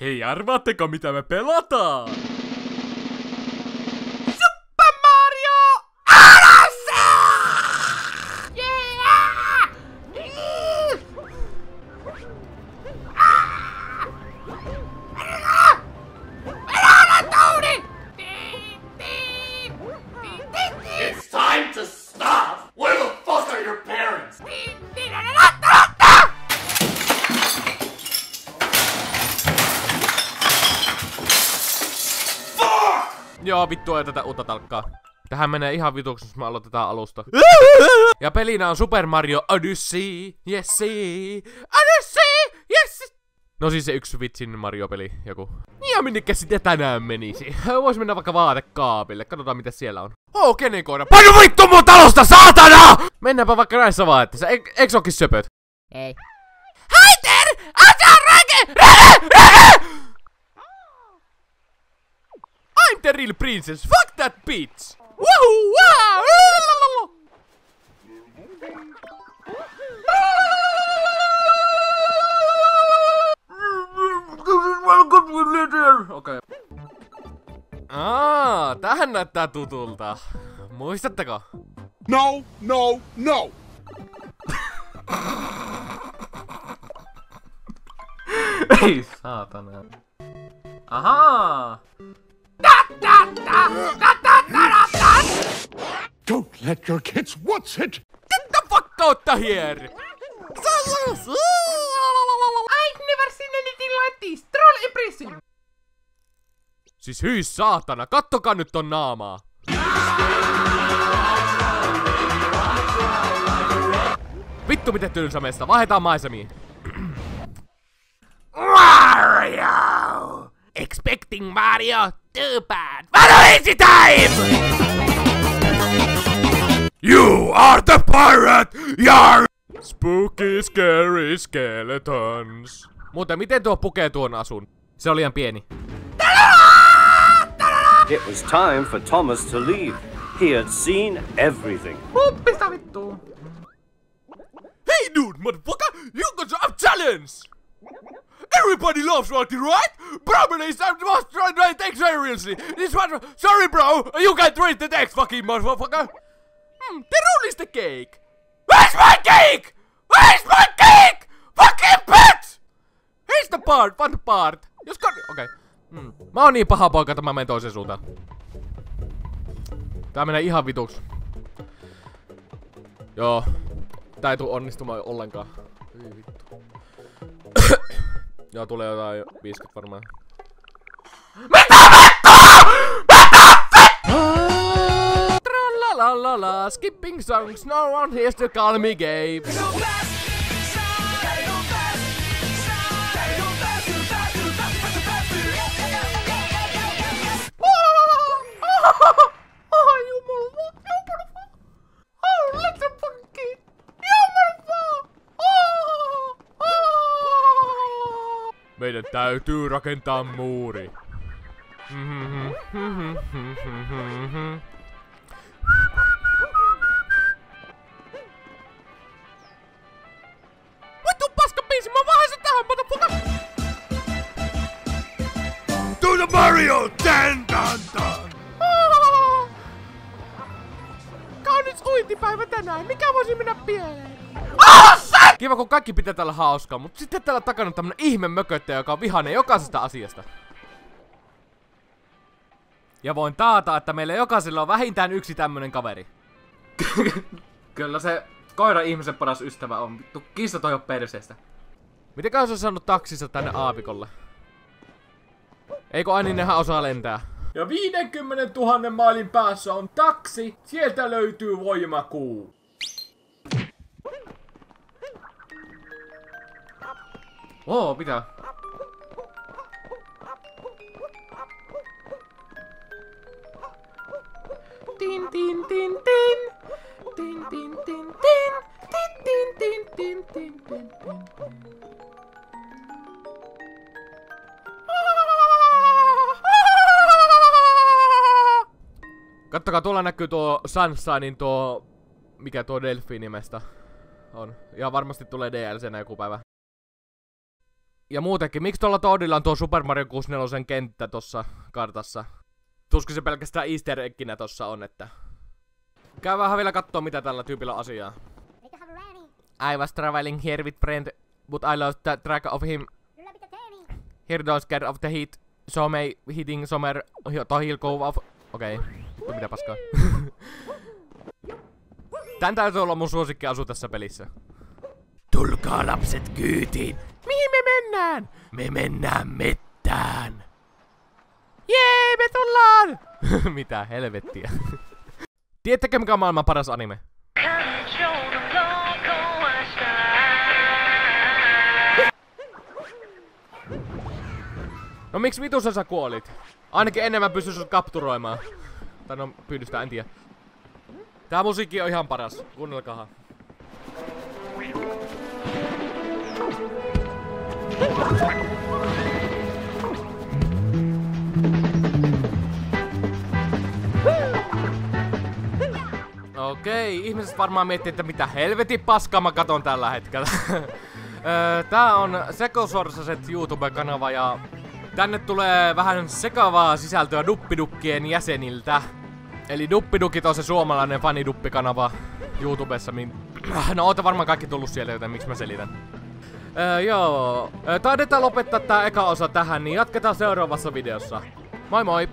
Hei, arvaatteko mitä me pelataan? Super Mario Odyssey! Yeah! It's time to stop! Where the fuck are your parents? Joo, vittu ei tätä uutta talkkaa. Tähän menee ihan vituksi, jos me aloitetaan alusta. Ja pelinä on Super Mario Odyssey. Odyssey, yes. No siis se yksi vitsin Mario-peli, joku. Ja minnekä sitten tänään menisi? Vois mennä vaikka vaatekaapille, katsotaan mitä siellä on. Kenen koira? Painu vittu mun talosta, saatana! Mennäänpä vaikka näissä vaatteissa, eiks ookin söpöt? Ei. Haiter! Rege! I'm the real princess, fuck that bitch! Woohoo! Wow! Okei. Tähän näyttää tutulta. Muistatteko? No, no, no! Ei saatana. Ahaa! Don't let your kids watch it! Get the fuck out of here! I've never seen anything like this. Troll impressive. Siis hyi saatana, kattokaa nyt ton naamaa! Vittu miten tylsä mesta, vaihdetaan maisemiin. Mario! Expecting Mario, too bad. Easy time! You are the pirate! Yar! Spooky, scary skeletons. Muuten, miten tuo pukee tuon asun? Se oli liian pieni. It was time for Thomas to leave. He had seen everything. Puppista vittu. Hey dude, motherfucker! You got a challenge! Everybody loves Rocky, right? Probably some must try to take seriously. This one, sorry bro, you can't read the text, fucking motherfucker. The rule is the cake. Where's my cake? Where's my cake? Fucking bitch! Here's the part, fun part. Okei. Mä oon niin paha poika, että mä menen toiseen suuntaan. Tää menee ihan vituks. Joo. Tää ei tuu onnistumaan ollenkaan. Ei vittu. Joo, tulee jotain 50 varmaan. Mitä vittua?! Mitä vittua?! Tralalala, skipping songs, no one hears to call me Gabe. Meidän täytyy rakentaa muuri. Vittu paska biisi, mä vahan sen tähän, motherfucker! To the Mario! Dun dun dun! Kaunis uintipäivä tänään, mikä voisi mennä pieleen? Kiva kun kaikki pitää täällä hauskaa, mutta sitten täällä takana on tämmönen ihme mököttäjä, joka on vihainen jokaisesta asiasta. Ja voin taata, että meillä jokaisella on vähintään yksi tämmönen kaveri. Kyllä se koira ihmisen paras ystävä on. Vittu, kissat on jo perseestä. Mitenköhän se on saanut taksissa tänne aavikolle? Eikö aina nehän osaa lentää? Ja 50 000 mailin päässä on taksi. Sieltä löytyy voimakuu. Pitää. Tin tin tin tin. Tin tin tin tin. Tin tin tin tin tin tin. Kattokaa, tuolla näkyy tuo Sunshinein tuo... Mikä tuo Delphi nimestä on. Ja varmasti tulee DLC:nä joku päivä. Ja muutenkin, miksi tuolla Toadilla on tuo Super Mario 64 kenttä tossa kartassa? Tuskin se pelkästään easter egginä tossa on, että... Käy vähän vielä kattoo mitä tällä tyypillä on asiaa. I was traveling here with friend, but I lost the track of him. Here don't scared of the heat, so may hitting somewhere to he'll go off. Okei, mitä paskaa. Tän täytyy olla mun suosikki asu tässä pelissä. Tulkaa lapset kyytiin. Mihin me mennään? Me mennään mettään. Jee, me tullaan! Mitä helvettiä. Tiedättekö mikä on maailman paras anime? No miksi vitussa sä kuolit? Ainakin enemmän pystyi sut kapturoimaan. Tai no pyydystä en tiedä. Tää musiikki on ihan paras. Kuunnelkahan. Okei, ihmiset varmaan miettii, että mitä helvetin paskaa mä katon tällä hetkellä. Tää on Sekosorsaset YouTube-kanava ja tänne tulee vähän sekavaa sisältöä Duppidukkien jäseniltä. Eli Duppidukit on se suomalainen faniduppikanava YouTubessa. No ootte varmaan kaikki tullut sieltä, joten miksi mä selitän. Joo, taidetaan lopettaa tää eka osa tähän, niin jatketaan seuraavassa videossa. Moi moi!